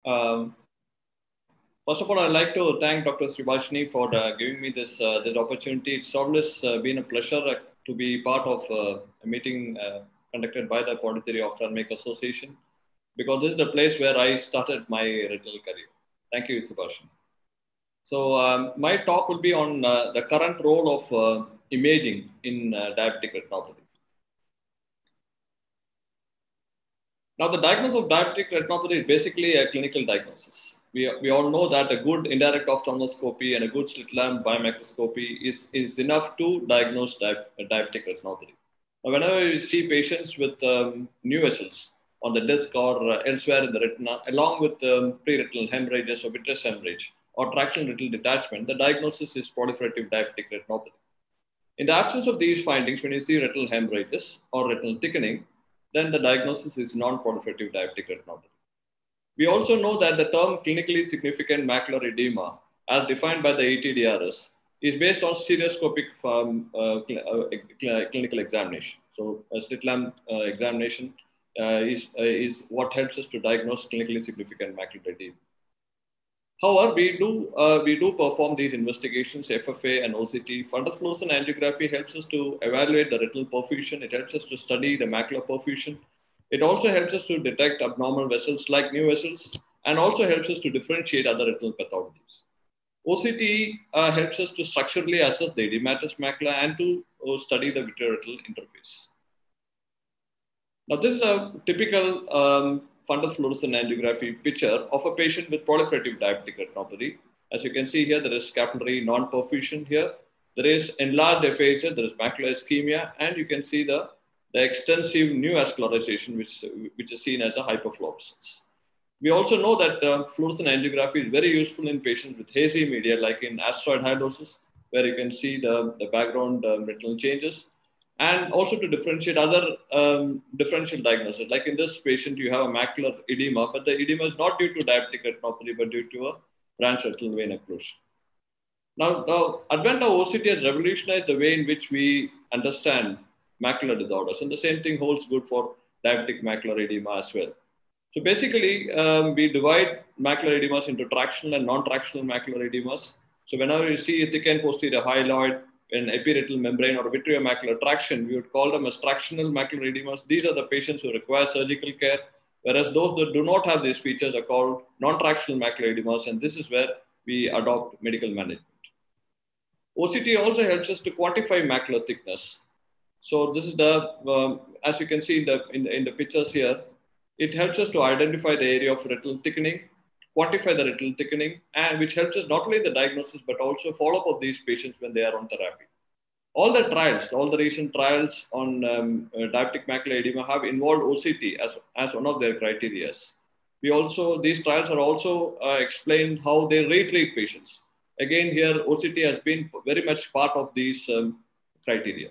Um, First of all, I'd like to thank Dr. Sribashini for giving me this opportunity. It's always been a pleasure to be part of a meeting conducted by the Pondicherry Ophthalmic Association, because this is the place where I started my retinal career. Thank you, Subhashini. So my talk will be on the current role of imaging in diabetic retinopathy. Now, the diagnosis of diabetic retinopathy is basically a clinical diagnosis. We all know that a good indirect ophthalmoscopy and a good slit lamp biomicroscopy is enough to diagnose diabetic retinopathy. Now, whenever you see patients with new vessels on the disc or elsewhere in the retina, along with pre-retinal hemorrhages or vitreous hemorrhage or traction retinal detachment, the diagnosis is proliferative diabetic retinopathy. In the absence of these findings, when you see retinal hemorrhages or retinal thickening, then the diagnosis is non-proliferative diabetic retinopathy. We also know that the term clinically significant macular edema, as defined by the ATDRS, is based on stereoscopic clinical examination. So, a slit lamp examination is what helps us to diagnose clinically significant macular edema. However, we do perform these investigations, FFA and OCT. Fundus fluorescent angiography helps us to evaluate the retinal perfusion. It helps us to study the macular perfusion. It also helps us to detect abnormal vessels like new vessels, and also helps us to differentiate other retinal pathologies. OCT helps us to structurally assess the edematous macula and to study the vitreoretinal interface. Now, this is a typical fundus fluorescent angiography picture of a patient with proliferative diabetic retinopathy. As you can see here, there is capillary non-perfusion here. There is enlarged aphasia, there is macular ischemia, and you can see the extensive neovascularization, which is seen as a hyperfluorescence. We also know that fluorescent angiography is very useful in patients with hazy media, like in asteroid hyalosis, where you can see the background retinal changes, and also to differentiate other differential diagnoses. Like in this patient, you have a macular edema, but the edema is not due to diabetic retinopathy, but due to a branch retinal vein occlusion. Now, the advent of OCT has revolutionized the way in which we understand macular disorders, and the same thing holds good for diabetic macular edema as well. So basically, we divide macular edemas into tractional and non-tractional macular edemas. So whenever you see a thickened posterior hyaloid, an epiretinal membrane or vitreomacular traction, we would call them as tractional macular edemas. These are the patients who require surgical care, whereas those that do not have these features are called non-tractional macular edemas, and this is where we adopt medical management. OCT also helps us to quantify macular thickness. So this is as you can see in the pictures here, it helps us to identify the area of retinal thickening, quantify the retinal thickening, and which helps us not only the diagnosis, but also follow-up of these patients when they are on therapy. All the recent trials on diabetic macular edema have involved OCT as one of their criteria. These trials are also explain how they retreat patients. Again, here OCT has been very much part of these criteria.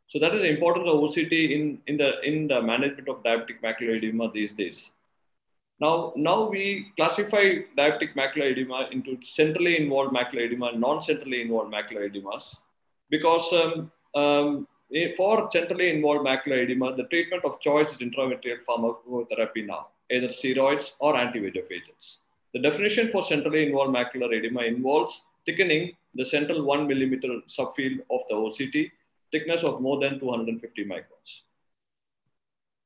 So that is the importance of OCT in the management of diabetic macular edema these days. Now we classify diabetic macular edema into centrally involved macular edema and non-centrally involved macular edemas, because for centrally involved macular edema, the treatment of choice is intravitreal pharmacotherapy now, either steroids or anti-VEGF agents. The definition for centrally involved macular edema involves thickening the central 1 millimeter subfield of the OCT, thickness of more than 250 microns.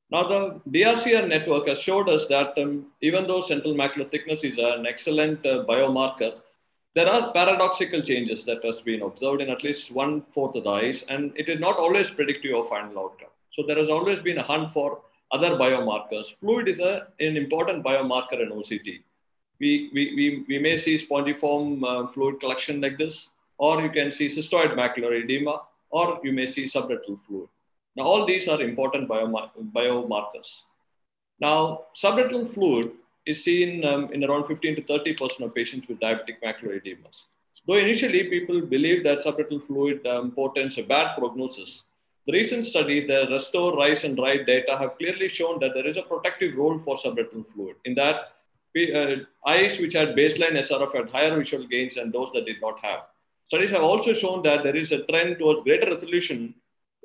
Now, the DRCR network has showed us that even though central macular thickness is an excellent biomarker, there are paradoxical changes that has been observed in at least 1/4 of the eyes, and it is not always predictive of final outcome. So there has always been a hunt for other biomarkers. Fluid is an important biomarker in OCT. We may see spongiform fluid collection like this, or you can see cystoid macular edema, or you may see subretinal fluid. Now, all these are important biomarkers. Now, subretinal fluid is seen in around 15 to 30% of patients with diabetic macular edema. Though initially people believed that subretinal fluid portends a bad prognosis, the recent studies, the RESTORE, RISE, and RIDE data have clearly shown that there is a protective role for subretinal fluid, in that eyes which had baseline SRF had higher visual gains than those that did not have. Studies have also shown that there is a trend towards greater resolution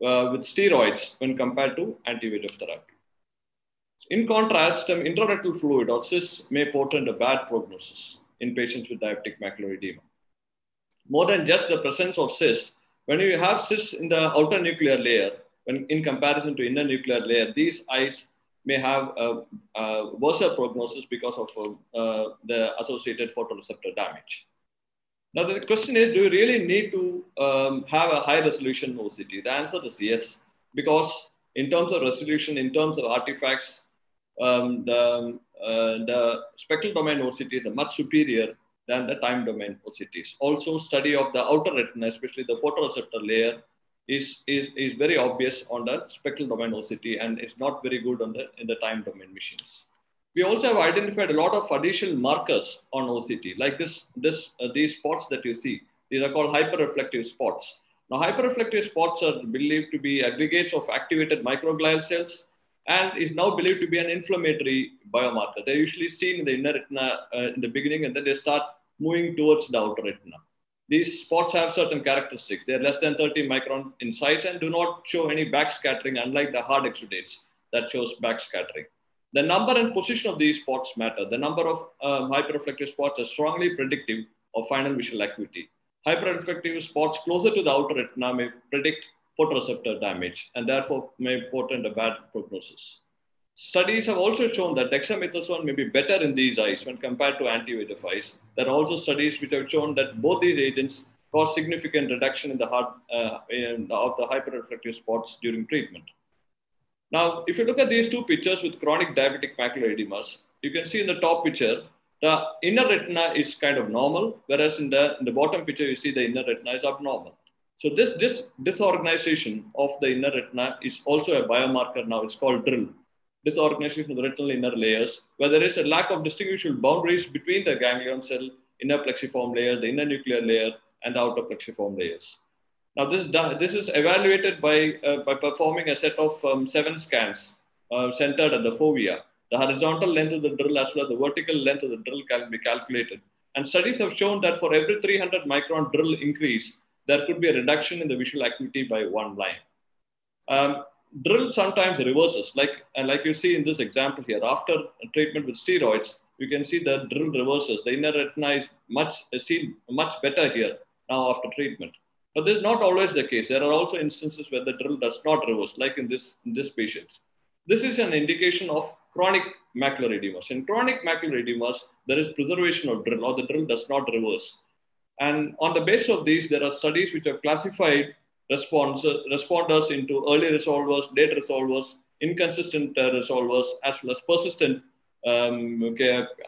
with steroids when compared to anti-VEGF therapy. In contrast, intraretinal fluid or CIS may portend a bad prognosis in patients with diabetic macular edema. More than just the presence of CIS, when you have CIS in the outer nuclear layer, when in comparison to inner nuclear layer, these eyes may have a worse prognosis because of the associated photoreceptor damage. Now, the question is, do you really need to have a high resolution OCT? The answer is yes, because in terms of resolution, in terms of artifacts, the spectral domain OCT is much superior than the time domain OCTs. Also, study of the outer retina, especially the photoreceptor layer, is very obvious on the spectral domain OCT, and it's not very good on in the time domain machines. We also have identified a lot of additional markers on OCT, like these spots that you see. These are called hyperreflective spots. Now, hyperreflective spots are believed to be aggregates of activated microglial cells and is now believed to be an inflammatory biomarker. They're usually seen in the inner retina in the beginning, and then they start moving towards the outer retina. These spots have certain characteristics. They're less than 30 micron in size and do not show any backscattering, unlike the hard exudates that shows backscattering. The number and position of these spots matter. The number of hyperreflective spots are strongly predictive of final visual acuity. Hyperreflective spots closer to the outer retina may predict photoreceptor damage and therefore may portend a bad prognosis. Studies have also shown that dexamethasone may be better in these eyes when compared to anti-VEGF eyes. There are also studies which have shown that both these agents cause significant reduction in the of the hyperreflective spots during treatment. Now, if you look at these two pictures with chronic diabetic macular edemas, you can see in the top picture, the inner retina is kind of normal, whereas in the bottom picture, you see the inner retina is abnormal. So this disorganization of the inner retina is also a biomarker now. It's called DRIL, disorganization of the retinal inner layers, where there is a lack of distinguishable boundaries between the ganglion cell, inner plexiform layer, the inner nuclear layer, and the outer plexiform layers. Now, this is evaluated by performing a set of 7 scans centered at the fovea. The horizontal length of the DRIL as well as the vertical length of the DRIL can be calculated. And studies have shown that for every 300 micron DRIL increase, there could be a reduction in the visual acuity by 1 line. DRIL sometimes reverses, like you see in this example here. After treatment with steroids, you can see the DRIL reverses. The inner retina is seen much better here now after treatment. But this is not always the case. There are also instances where the DRIL does not reverse, like in this patient. This is an indication of chronic macular edemas. In chronic macular edemas, there is preservation of DRIL, or the DRIL does not reverse. And on the basis of these, there are studies which have classified responders into early resolvers, late resolvers, inconsistent resolvers, as well as persistent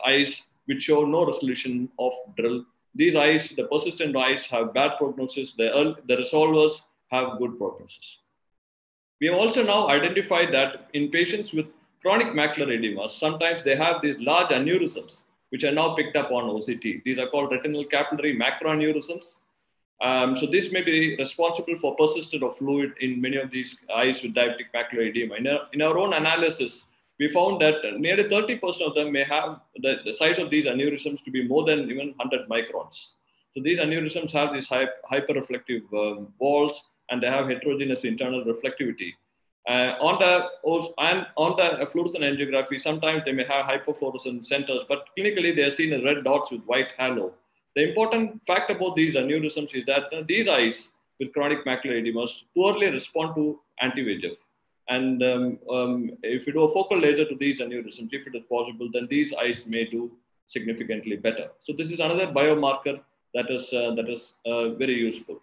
eyes which show no resolution of DRIL. These eyes, the persistent eyes, have bad prognosis. The resolvers have good prognosis. We have also now identified that in patients with chronic macular edema, sometimes they have these large aneurysms, which are now picked up on OCT. These are called retinal capillary macroaneurysms. So this may be responsible for persistence of fluid in many of these eyes with diabetic macular edema. In our own analysis, we found that nearly 30% of them may have the size of these aneurysms to be more than even 100 microns. So these aneurysms have these hyperreflective walls, and they have heterogeneous internal reflectivity. On the fluorescent angiography, sometimes they may have hypofluorescent centers, but clinically they are seen as red dots with white halo. The important fact about these aneurysms is that these eyes with chronic macular edemas poorly respond to anti-VEGF. And if you do a focal laser to these aneurysms, if it is possible, then these eyes may do significantly better. So this is another biomarker that is very useful.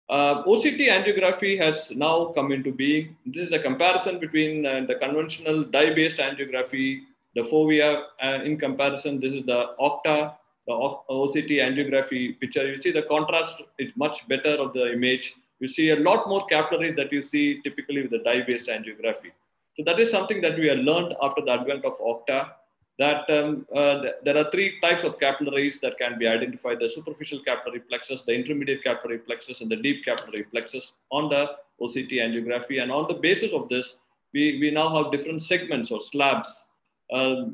OCT angiography has now come into being. This is a comparison between the conventional dye-based angiography, the fovea. In comparison, this is the OCTA, the OCT angiography picture. You see the contrast is much better of the image. You see a lot more capillaries that you see typically with the dye-based angiography. So that is something that we have learned after the advent of OCTA, that there are 3 types of capillaries that can be identified: the superficial capillary plexus, the intermediate capillary plexus, and the deep capillary plexus on the OCT angiography. And on the basis of this, we now have different segments or slabs.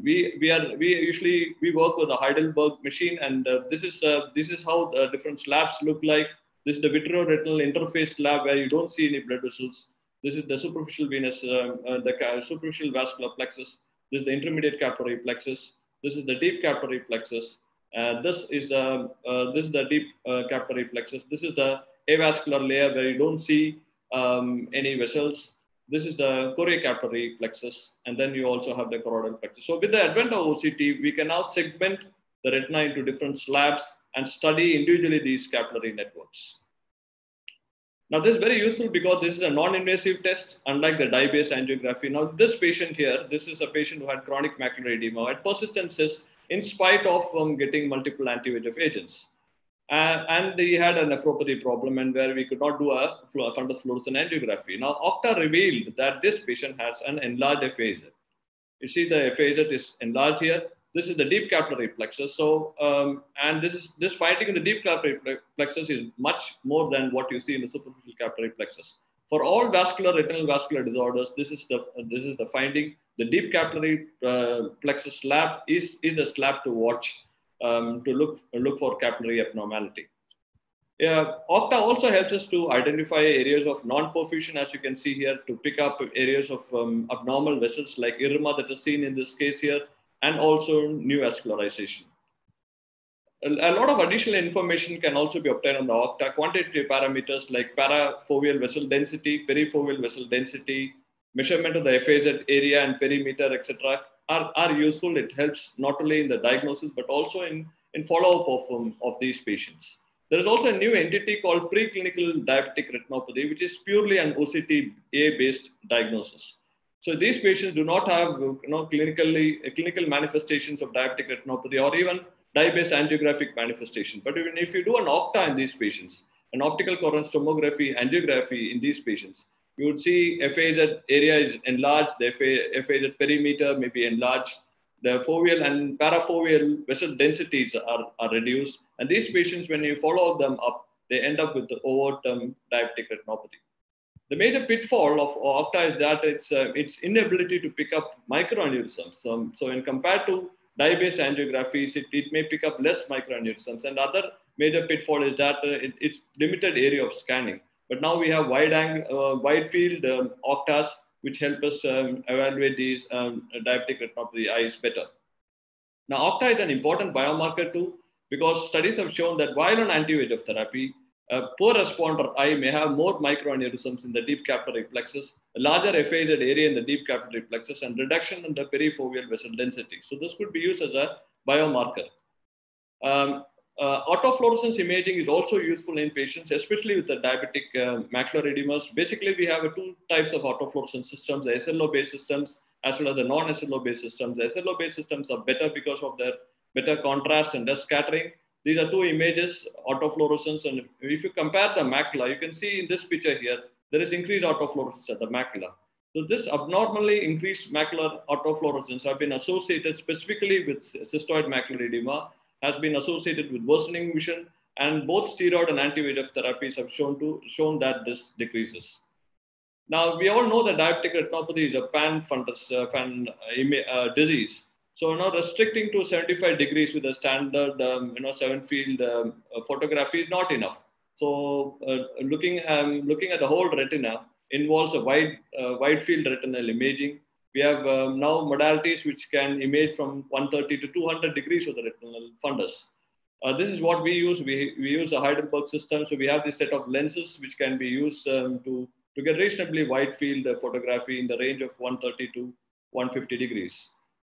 We usually work with a Heidelberg machine, and this is how the different slabs look like. This is the vitreoretinal interface slab, where you don't see any blood vessels. This is the superficial venous, superficial vascular plexus. This is the intermediate capillary plexus. This is the deep capillary plexus. This is the deep capillary plexus. This is the avascular layer where you don't see any vessels. This is the choriocapillary plexus, and then you also have the choroidal plexus. So with the advent of OCT, we can now segment the retina into different slabs and study individually these capillary networks. Now, this is very useful because this is a non-invasive test, unlike the dye-based angiography. Now, this patient here, this is a patient who had chronic macular edema, had persistent cysts in spite of getting multiple anti-VEGF agents. And he had a nephropathy problem, and where we could not do a fundus fluorescent angiography. Now, OCTA revealed that this patient has an enlarged FAZ. You see the FAZ is enlarged here. This is the deep capillary plexus. So, and this finding in the deep capillary plexus is much more than what you see in the superficial capillary plexus. For all retinal vascular disorders, this is the finding. The deep capillary plexus slab is the slab to watch to look for capillary abnormality. OCTA also helps us to identify areas of non-perfusion, as you can see here, to pick up areas of abnormal vessels like erythema that is seen in this case here, and also new vascularization. A lot of additional information can also be obtained on the OCTA. Quantitative parameters like parafoveal vessel density, perifoveal vessel density, measurement of the FAZ area and perimeter, etc. are useful. It helps not only in the diagnosis, but also in follow-up of these patients. There is also a new entity called preclinical diabetic retinopathy, which is purely an OCTA-based diagnosis. So these patients do not have clinical manifestations of diabetic retinopathy or even dye-based angiographic manifestation. But even if you do an OCTA in these patients, an optical coherence tomography angiography in these patients, you would see FAZ area is enlarged, the FAZ perimeter may be enlarged, the foveal and parafoveal vessel densities are reduced. And these patients, when you follow them up, they end up with the overt diabetic retinopathy. The major pitfall of OCTA is that its inability to pick up microaneurysms. So when compared to dye-based angiographies, it may pick up less microaneurysms. And other major pitfall is that it's limited area of scanning. But now we have wide field OCTAs, which help us evaluate these diabetic retinopathy eyes better. Now, OCTA is an important biomarker too, because studies have shown that while on anti-VEGF therapy, a poor responder eye may have more microaneurysms in the deep capillary plexus, a larger FAZ area in the deep capillary plexus, and reduction in the perifoveal vessel density. So this could be used as a biomarker. Autofluorescence imaging is also useful in patients, especially with the diabetic macular edema. Basically, we have two types of autofluorescence systems, the SLO-based systems as well as the non-SLO-based systems. The SLO-based systems are better because of their better contrast and dust scattering. These are two images, autofluorescence, and if you compare the macula, you can see in this picture here, there is increased autofluorescence at the macula. So this abnormally increased macular autofluorescence have been associated specifically with cystoid macular edema, has been associated with worsening vision, and both steroid and anti-VEGF therapies have shown that this decreases. Now, we all know that diabetic retinopathy is a pan-fundus disease. So now restricting to 75 degrees with a standard, 7-field photography is not enough. So looking at the whole retina involves a wide field retinal imaging. We have now modalities which can image from 130 to 200 degrees of the retinal fundus. This is what we use. We use a Heidelberg system. So we have this set of lenses which can be used to get reasonably wide field photography in the range of 130 to 150 degrees.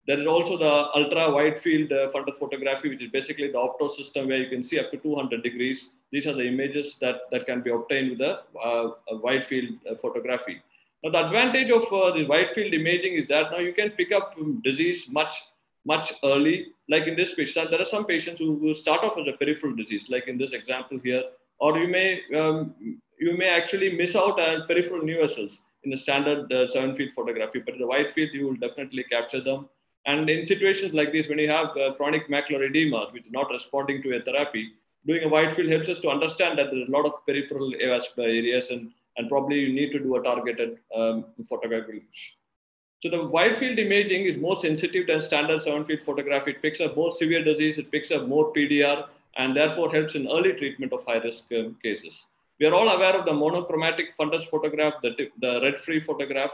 There is also the ultra wide field fundus photography, which is basically the opto system where you can see up to 200 degrees. These are the images that can be obtained with a wide field photography. Now, the advantage of the wide field imaging is that now you can pick up disease much early. Like in this patient, there are some patients who start off as a peripheral disease, like in this example here, or you may actually miss out on peripheral new vessels in the standard 7-field photography, but in the wide field, you will definitely capture them. And in situations like this, when you have chronic macular edema, which is not responding to a therapy, doing a wide field helps us to understand that there's a lot of peripheral avascular areas, and probably you need to do a targeted photography. So the wide field imaging is more sensitive than standard 7-field photography. It picks up more severe disease, it picks up more PDR, and therefore helps in early treatment of high-risk cases. We are all aware of the monochromatic fundus photograph, the red-free photograph.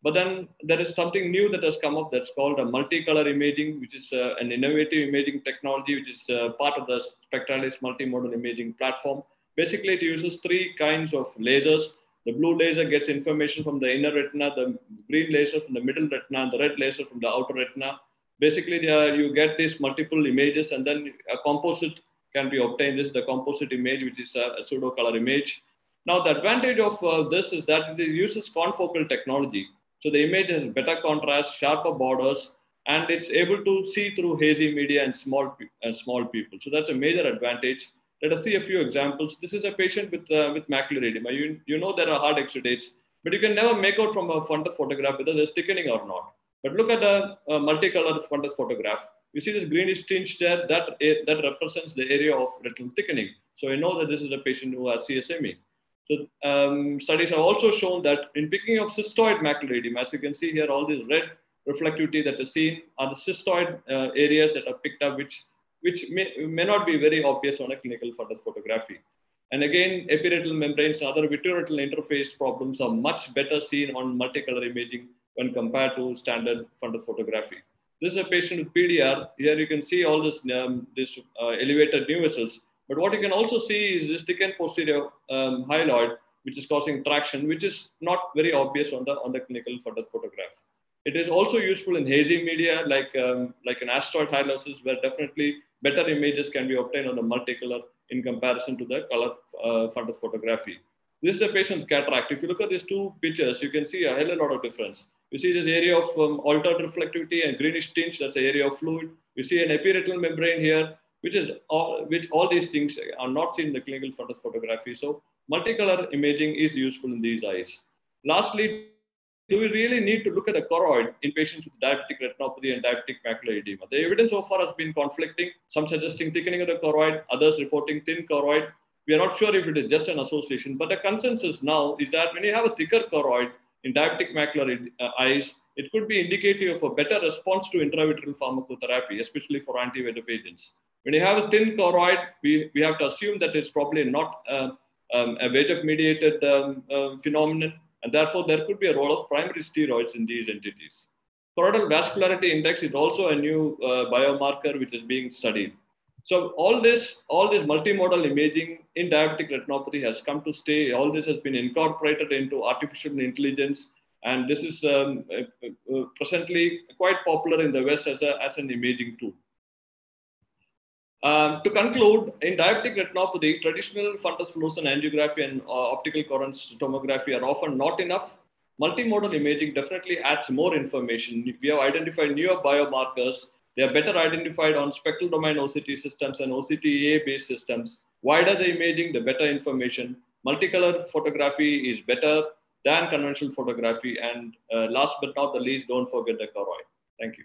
But then there is something new that has come up that's called a multicolor imaging, which is an innovative imaging technology, which is part of the Spectralis multimodal imaging platform. Basically, it uses three kinds of lasers. The blue laser gets information from the inner retina, the green laser from the middle retina, and the red laser from the outer retina. Basically, you get these multiple images, and then a composite can be obtained. This is the composite image, which is a pseudo color image. Now, the advantage of this is that it uses confocal technology. So the image has better contrast, sharper borders, and it's able to see through hazy media and small people. So that's a major advantage. Let us see a few examples. This is a patient with macular edema. You know there are hard exudates, but you can never make out from a fundus photograph whether there's thickening or not. But look at a multicolored fundus photograph. You see this greenish tinge there, that represents the area of retinal thickening. So you know that this is a patient who has CSME. So studies have also shown that in picking up cystoid macular edema, as you can see here, all this red reflectivity that is seen are the cystoid areas that are picked up, which may not be very obvious on a clinical fundus photography. And again, epiretinal membranes and other vitreoretinal interface problems are much better seen on multicolor imaging when compared to standard fundus photography. This is a patient with PDR. Here you can see all this elevated new vessels. But what you can also see is this thickened posterior hyaloid, which is causing traction, which is not very obvious on the clinical fundus photograph. It is also useful in hazy media, like an asteroid hyalosis, where definitely better images can be obtained on the multicolor in comparison to the color fundus photography. This is a patient with cataract. If you look at these two pictures, you can see a hell of a lot of difference. You see this area of altered reflectivity and greenish tinge, that's the area of fluid. You see an epiretinal membrane here, which all these things are not seen in the clinical fundus photography. So multicolor imaging is useful in these eyes. Lastly, do we really need to look at the choroid in patients with diabetic retinopathy and diabetic macular edema? The evidence so far has been conflicting, some suggesting thickening of the choroid, others reporting thin choroid. We are not sure if it is just an association, but the consensus now is that when you have a thicker choroid in diabetic macular eyes, it could be indicative of a better response to intravitreal pharmacotherapy, especially for anti-VEGF agents. When you have a thin choroid, we have to assume that it's probably not a VEGF-mediated phenomenon, and therefore there could be a role of primary steroids in these entities. Choroidal vascularity index is also a new biomarker which is being studied. So all this multimodal imaging in diabetic retinopathy has come to stay. All this has been incorporated into artificial intelligence, and this is presently quite popular in the West as an imaging tool. To conclude, in diabetic retinopathy, traditional fundus fluorescent angiography and optical coherence tomography are often not enough. Multimodal imaging definitely adds more information. We have identified newer biomarkers. They are better identified on spectral domain OCT systems and OCTA-based systems. Wider the imaging, the better information. Multicolor photography is better than conventional photography. And last but not the least, don't forget the choroid. Thank you.